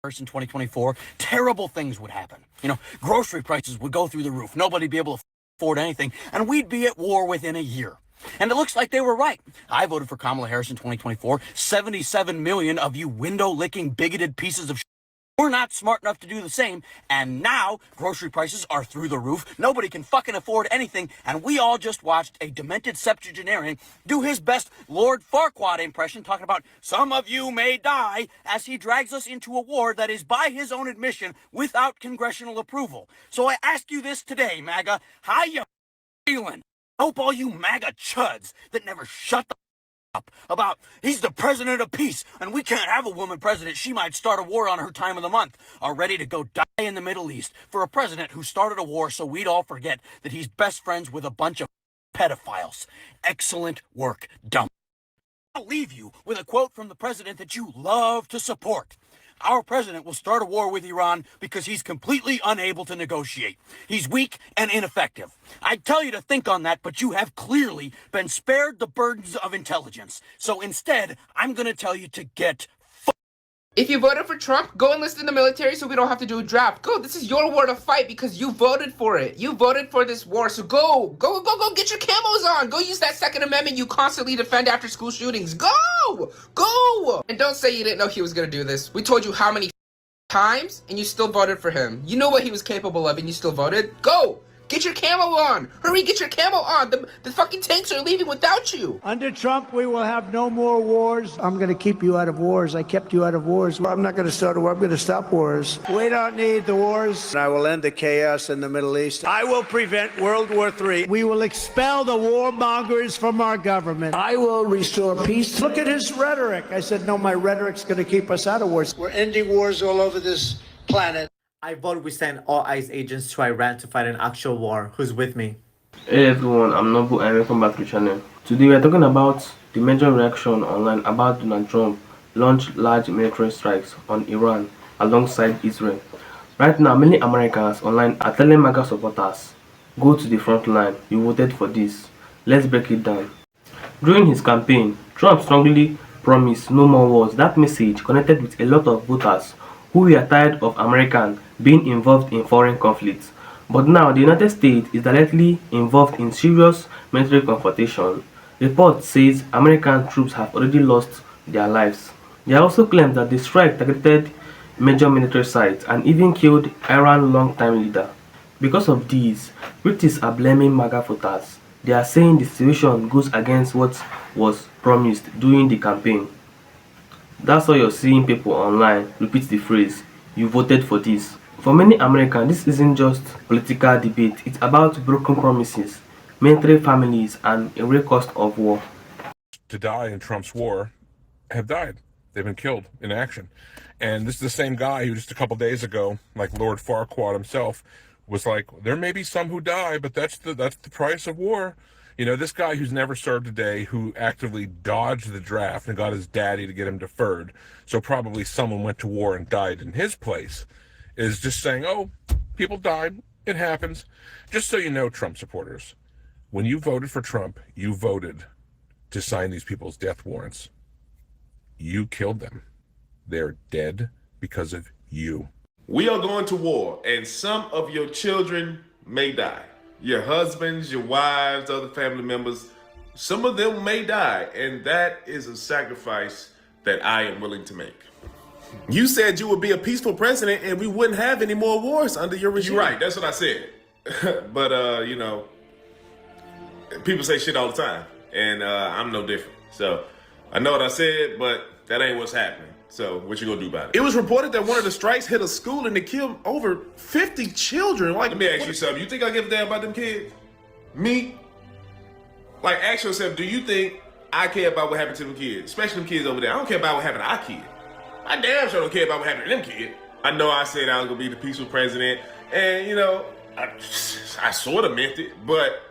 in 2024, terrible things would happen. Grocery prices would go through the roof. Nobody'd be able to afford anything, and we'd be at war within a year. And it looks like they were right. I voted for Kamala Harris in 2024. 77 million of you window-licking, bigoted pieces of we're not smart enough to do the same, and now grocery prices are through the roof. Nobody can fucking afford anything, and we all just watched a demented septuagenarian do his best Lord Farquaad impression, talking about some of you may die, as he drags us into a war that is, by his own admission, without congressional approval. So I ask you this today, MAGA, how you feeling? I hope all you MAGA chuds that never shut the about he's the president of peace and we can't have a woman president, she might start a war on her time of the month, are ready to go die in the Middle East for a president who started a war so we'd all forget that he's best friends with a bunch of pedophiles. Excellent work, dumb. I'll leave you with a quote from the president that you love to support. Our president will start a war with Iran because he's completely unable to negotiate. He's weak and ineffective. I'd tell you to think on that, but you have clearly been spared the burdens of intelligence. So instead, I'm going to tell you to get If you voted for Trump, go enlist in the military so we don't have to do a draft. Go, this is your war to fight because you voted for it. You voted for this war, so go, get your camos on. Go use that Second Amendment you constantly defend after school shootings. Go! And don't say you didn't know he was gonna do this. We told you how many times, and you still voted for him. You know what he was capable of, and you still voted. Go! Get your camo on! Hurry, get your camo on! The fucking tanks are leaving without you! Under Trump, we will have no more wars. I'm going to keep you out of wars. I kept you out of wars. I'm not going to start a war. I'm going to stop wars. We don't need the wars. I will end the chaos in the Middle East. I will prevent World War III. We will expel the warmongers from our government. I will restore peace. Look at his rhetoric. I said, no, my rhetoric's going to keep us out of wars. We're ending wars all over this planet. I vote we send all ICE agents to Iran to fight an actual war. Who's with me? Hey everyone, I'm Nobu and welcome back to the channel. Today we are talking about the major reaction online about Donald Trump launched large military strikes on Iran alongside Israel. Right now, many Americans online are telling MAGA supporters, go to the front line, you voted for this. Let's break it down. During his campaign, Trump strongly promised no more wars. That message connected with a lot of voters who were tired of Americans being involved in foreign conflicts. But now the United States is directly involved in serious military confrontation. Report says American troops have already lost their lives. They also claim that the strike targeted major military sites and even killed Iran's longtime leader. Because of these, British are blaming MAGA voters. They are saying the situation goes against what was promised during the campaign. That's why you're seeing people online repeat the phrase, you voted for this. For many Americans, this isn't just political debate, it's about broken promises, military families, and a real cost of war. To die in Trump's war have died. They've been killed in action. And this is the same guy who just a couple days ago, like Lord Farquaad himself, was like, there may be some who die, but that's the price of war. This guy who's never served a day, who actively dodged the draft and got his daddy to get him deferred, so probably someone went to war and died in his place, is just saying, oh, people died, it happens. Just so you know, Trump supporters, when you voted for Trump, you voted to sign these people's death warrants. You killed them. They're dead because of you. We are going to war, and some of your children may die. Your husbands, your wives, other family members, some of them may die, and that is a sacrifice that I am willing to make. You said you would be a peaceful president and we wouldn't have any more wars under your regime. You're right, that's what I said. But, people say shit all the time, and I'm no different. So I know what I said, but that ain't what's happening. So what you gonna do about it? It was reported that one of the strikes hit a school and they killed over 50 children. Let me ask you something. You think I give a damn about them kids? Me? Ask yourself, do you think I care about what happened to them kids? Especially them kids over there. I don't care about what happened to our kid. I damn sure don't care about what happened to them kids. I know I said I was gonna be the peaceful president, and I sort of meant it, but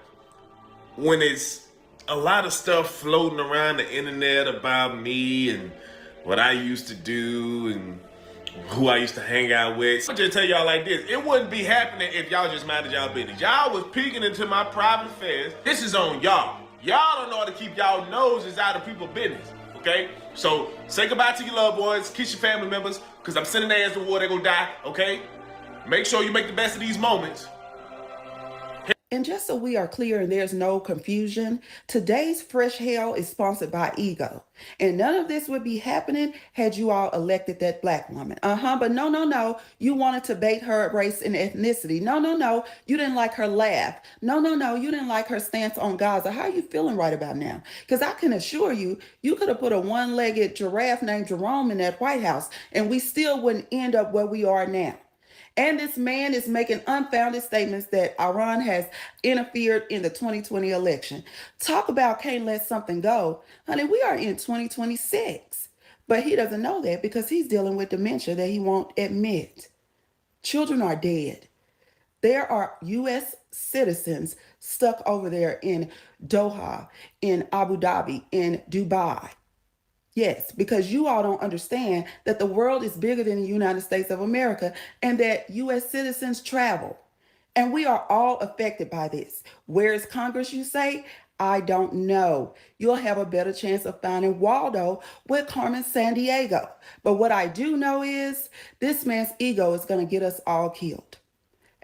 when it's a lot of stuff floating around the internet about me and what I used to do and who I used to hang out with. I'll just tell y'all like this. It wouldn't be happening if y'all just minded y'all business. Y'all was peeking into my private affairs. This is on y'all. Y'all don't know how to keep y'all noses out of people's business, okay? So say goodbye to your loved ones, kiss your family members, Because I'm sending their ass to war, they're gonna die, okay? Make sure you make the best of these moments. And just so we are clear and there's no confusion, today's Fresh Hell is sponsored by Ego. And none of this would be happening had you all elected that black woman. But no. You wanted to bait her race and ethnicity. No. You didn't like her laugh. No. You didn't like her stance on Gaza. How are you feeling right about now? Because I can assure you, you could have put a one-legged giraffe named Jerome in that White House and we still wouldn't end up where we are now. And this man is making unfounded statements that Iran has interfered in the 2020 election. Talk about can't let something go. Honey, we are in 2026. But he doesn't know that because he's dealing with dementia that he won't admit. Children are dead. There are U.S. citizens stuck over there in Doha, in Abu Dhabi, in Dubai. Yes, because you all don't understand that the world is bigger than the United States of America and that U.S. citizens travel. And we are all affected by this. Where is Congress, you say? I don't know. You'll have a better chance of finding Waldo with Carmen Sandiego. But what I do know is this man's ego is going to get us all killed.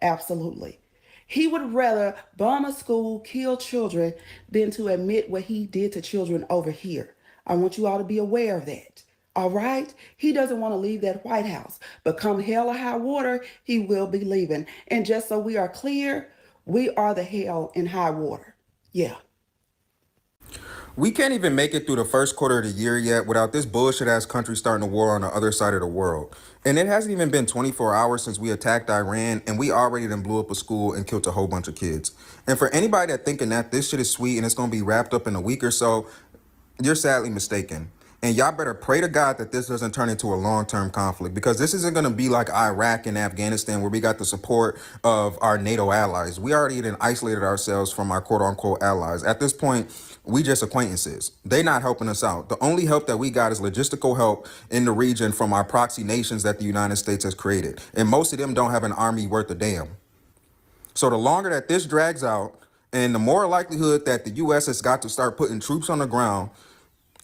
Absolutely. He would rather bomb a school, kill children, than to admit what he did to children over here. I want you all to be aware of that. All right? He doesn't want to leave that White House, but come hell or high water, he will be leaving. And just so we are clear, we are the hell in high water. Yeah. We can't even make it through the first quarter of the year yet without this bullshit-ass country starting a war on the other side of the world. And it hasn't even been 24 hours since we attacked Iran, and we already done blew up a school and killed a whole bunch of kids. And for anybody that thinking that this shit is sweet and it's going to be wrapped up in a week or so, you're sadly mistaken. And y'all better pray to God that this doesn't turn into a long-term conflict, because this isn't going to be like Iraq and Afghanistan where we got the support of our NATO allies. We already then isolated ourselves from our quote-unquote allies. At this point, we just acquaintances. They not helping us out. The only help that we got is logistical help in the region from our proxy nations that the United States has created. And most of them don't have an army worth a damn. So the longer that this drags out, and the more likelihood that the U.S. has got to start putting troops on the ground,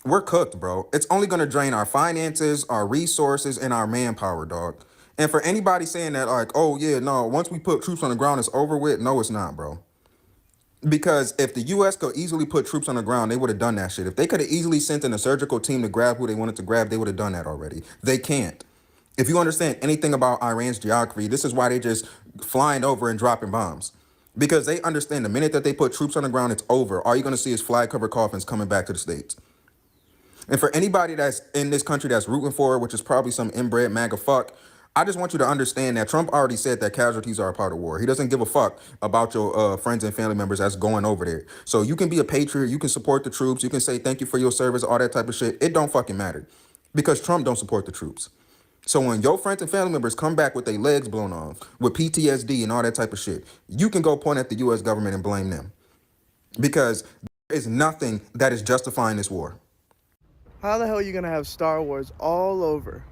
we're cooked, bro. It's only going to drain our finances, our resources, and our manpower, dog. And for anybody saying that, like, oh, yeah, no, once we put troops on the ground, it's over with. No, it's not, bro. Because if the U.S. could easily put troops on the ground, they would have done that shit. If they could have easily sent in a surgical team to grab who they wanted to grab, they would have done that already. They can't. If you understand anything about Iran's geography, this is why they just flying over and dropping bombs. Because they understand the minute that they put troops on the ground, it's over. All you're going to see is flag-covered coffins coming back to the States. And for anybody that's in this country that's rooting for it, which is probably some inbred MAGA fuck, I just want you to understand that Trump already said that casualties are a part of war. He doesn't give a fuck about your friends and family members that's going over there. So you can be a patriot, you can support the troops, you can say thank you for your service, all that type of shit. It don't fucking matter. Because Trump don't support the troops. So when your friends and family members come back with their legs blown off, with PTSD and all that type of shit, you can go point at the U.S. government and blame them. Because there is nothing that is justifying this war. How the hell are you gonna have Star Wars all over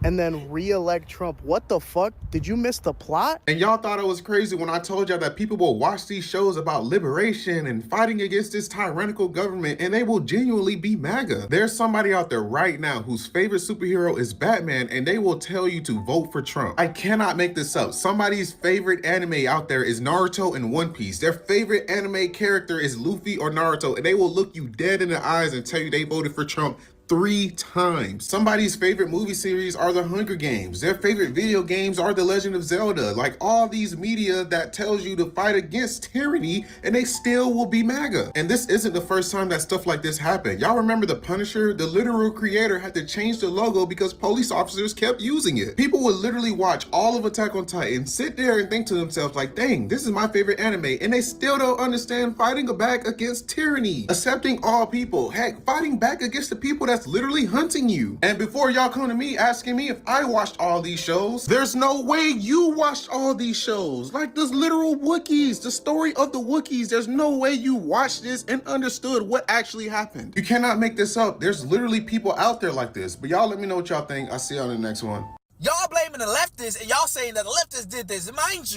and then re-elect Trump? What the fuck? Did you miss the plot? And y'all thought it was crazy when I told y'all that people will watch these shows about liberation and fighting against this tyrannical government, and they will genuinely be MAGA. There's somebody out there right now whose favorite superhero is Batman, and they will tell you to vote for Trump. I cannot make this up. Somebody's favorite anime out there is Naruto and One Piece. Their favorite anime character is Luffy or Naruto, and they will look you dead in the eyes and tell you they voted for Trump 3 times. Somebody's favorite movie series are the Hunger Games. Their favorite video games are The Legend of Zelda. Like all these media that tells you to fight against tyranny, and they still will be MAGA. And this isn't the first time that stuff like this happened. Y'all remember The Punisher? The literal creator had to change the logo because police officers kept using it. People would literally watch all of Attack on Titan, sit there and think to themselves like, dang, this is my favorite anime, and they still don't understand fighting back against tyranny, accepting all people, heck, fighting back against the people that's literally hunting you. And before y'all come to me asking me if I watched all these shows, there's no way you watched all these shows. Like the literal Wookiees, the story of the Wookiees, there's no way you watched this and understood what actually happened. You cannot make this up. There's literally people out there like this. But y'all let me know what y'all think. I'll see y'all in the next one. Y'all blaming the leftists and y'all saying that the leftists did this. And mind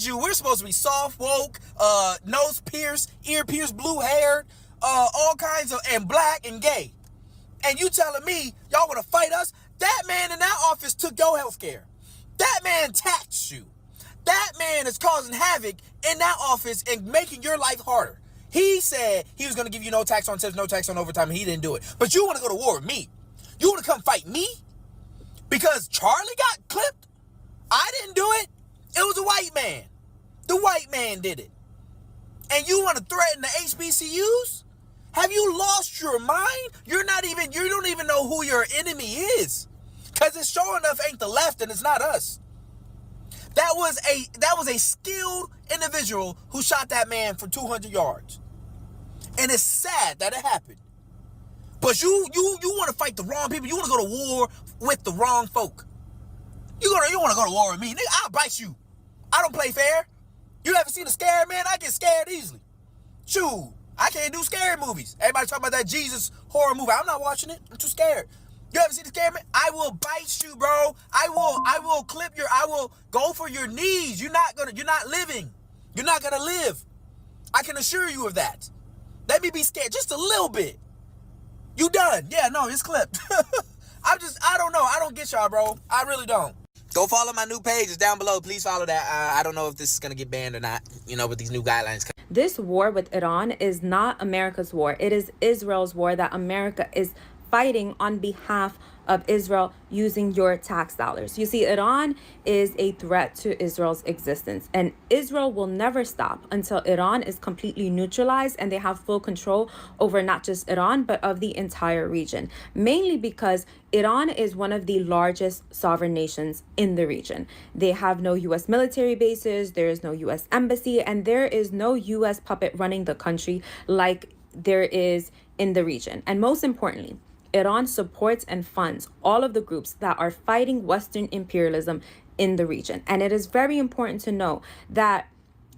you, we're supposed to be soft, woke, nose pierced, ear pierced, blue haired, all kinds of, and black and gay. And you telling me y'all want to fight us? That man in that office took your health care. That man taxed you. That man is causing havoc in that office and making your life harder. He said he was going to give you no tax on tips, no tax on overtime, and he didn't do it. But you want to go to war with me? You want to come fight me? Because Charlie got clipped? I didn't do it. It was a white man. The white man did it. And you want to threaten the HBCUs? Have you lost your mind? You don't even know who your enemy is. Because it's sure enough ain't the left and it's not us. That was a skilled individual who shot that man for 200 yards. And it's sad that it happened. But you want to fight the wrong people. You want to go to war with the wrong folk. You want to go to war with me. Nigga, I'll bite you. I don't play fair. You ever seen a scary man? I get scared easily. Shoot, I can't do scary movies. Everybody talking about that Jesus horror movie. I'm not watching it. I'm too scared. You ever seen the scary man? I will bite you, bro. I will go for your knees. You're not living. You're not gonna live. I can assure you of that. Let me be scared just a little bit. You done. Yeah, no, it's clipped. I don't know. I don't get y'all, bro. I really don't. Go follow my new page. It's down below. Please follow that. I don't know if this is going to get banned or not, with these new guidelines. This war with Iran is not America's war. It is Israel's war that America is fighting on behalf of Israel using your tax dollars. You see, Iran is a threat to Israel's existence, and Israel will never stop until Iran is completely neutralized and they have full control over not just Iran, but of the entire region. Mainly because Iran is one of the largest sovereign nations in the region. They have no U.S. military bases, there is no U.S. embassy, and there is no U.S. puppet running the country like there is in the region. And most importantly, Iran supports and funds all of the groups that are fighting Western imperialism in the region. And it is very important to know that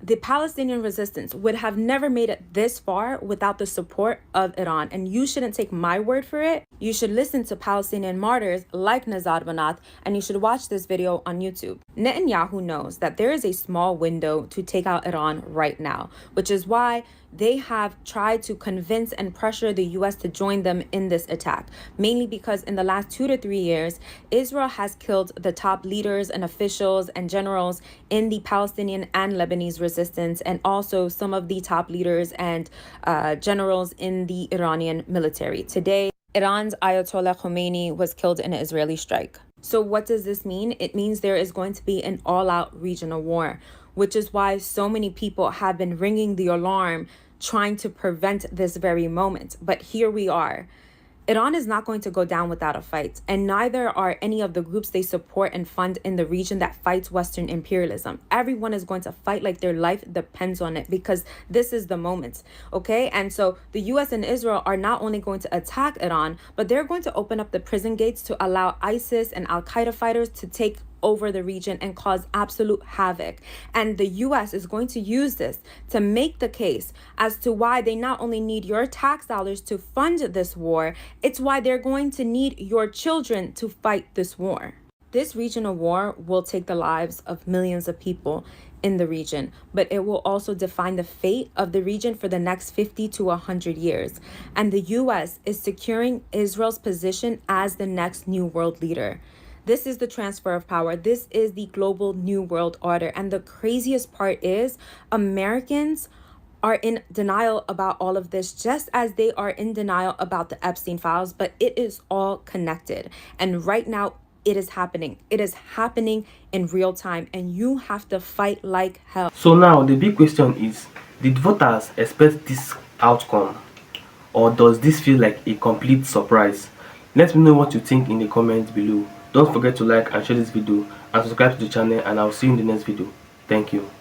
the Palestinian resistance would have never made it this far without the support of Iran. And you shouldn't take my word for it. You should listen to Palestinian martyrs like Nazar Banat, and you should watch this video on YouTube. Netanyahu knows that there is a small window to take out Iran right now, which is why they have tried to convince and pressure the U.S. to join them in this attack, mainly because in the last 2 to 3 years, Israel has killed the top leaders and officials and generals in the Palestinian and Lebanese resistance, and also some of the top leaders and generals in the Iranian military. Today, Iran's Ayatollah Khomeini was killed in an Israeli strike. So what does this mean? It means there is going to be an all-out regional war, which is why so many people have been ringing the alarm trying to prevent this very moment. But here we are. Iran is not going to go down without a fight, and neither are any of the groups they support and fund in the region that fights Western imperialism. Everyone is going to fight like their life depends on it, because this is the moment, okay? And so the US and Israel are not only going to attack Iran, but they're going to open up the prison gates to allow ISIS and Al-Qaeda fighters to take over the region and cause absolute havoc. And the US is going to use this to make the case as to why they not only need your tax dollars to fund this war, it's why they're going to need your children to fight this war. This regional war will take the lives of millions of people in the region, but it will also define the fate of the region for the next 50 to 100 years. And the US is securing Israel's position as the next new world leader. This is the transfer of power. This is the global new world order. And the craziest part is Americans are in denial about all of this, just as they are in denial about the Epstein files, but it is all connected. And right now, it is happening. It is happening in real time, and you have to fight like hell. So now the big question is, did voters expect this outcome, or does this feel like a complete surprise? Let me know what you think in the comments below. Don't forget to like and share this video and subscribe to the channel, and I'll see you in the next video. Thank you.